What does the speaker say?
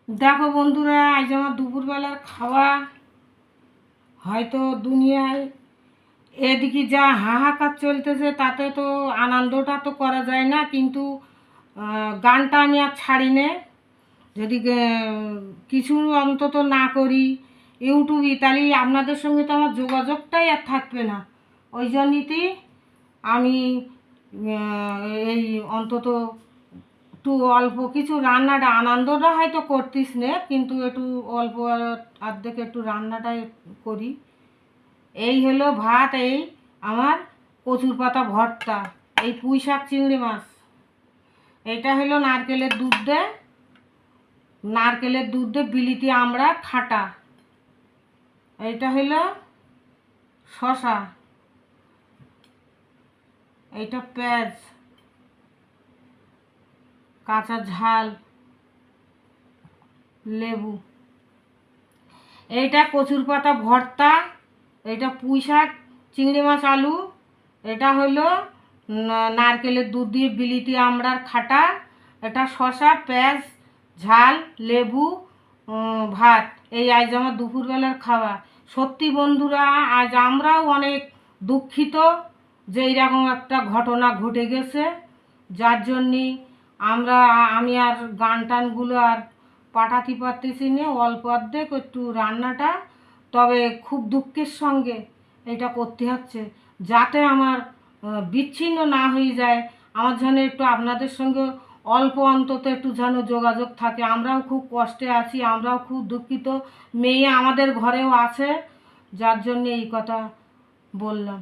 দেখো বন্ধুরা, আজ আমার দুপুরবেলার খাওয়া হয়তো দুনিয়ায় এদিকে যা হাহাকার চলতেছে তাতে তো আনন্দটা তো করা যায় না, কিন্তু গানটা আমি আর ছাড়ি নে। যদি কিছু অন্তত না করি ইউটিউবে, তাহলে আপনাদের সঙ্গে তো আমার যোগাযোগটাই আর থাকবে না। ওই জন্যই আমি এই অন্তত একটু অল্প কিছু রান্নাটা আনন্দটা হয়তো করতিস নে, কিন্তু একটু অল্প অর্ধেক একটু রান্নাটাই করি। এই হলো ভাত, এই আমার কচুর পাতা ভর্তা, এই পুঁই শাক চিংড়ি মাছ, এইটা হলো নারকেলের দুধ দিয়ে বিলিতি আমরা খাটা, এইটা হলো শশা, এইটা পেঁয়াজ, কাঁচা ঝাল, লেবু, এইটা কচুর পাতা ভর্তা, এটা পুঁই শাক চিংড়ি মাছ আলু, এটা হলো নারকেলের দুধ দিয়ে বিলিতি আমড়ার খাটা, এটা শশা পেঁয়াজ ঝাল লেবু, ভাত। এই আজ আমার দুপুরবেলার খাওয়া। সত্যি বন্ধুরা, আজ আমরাও অনেক দুঃখিত যে এইরকম একটা ঘটনা ঘটে গেছে, যার জন্যে আমি আর গান টানগুলো আর পাঠাতে পারতেছি না। অল্প অর্ধেক একটু রান্নাটা, তবে খুব দুঃখের সঙ্গে এটা করতে হচ্ছে, যাতে আমার বিচ্ছিন্ন না হয়ে যায়। আমার যেন একটু আপনাদের সঙ্গে অল্প অন্তত একটু যেন যোগাযোগ থাকে। আমরাও খুব কষ্টে আছি, আমরাও খুব দুঃখিত। মেয়ে আমাদের ঘরেও আছে, যার জন্যে এই কথা বললাম।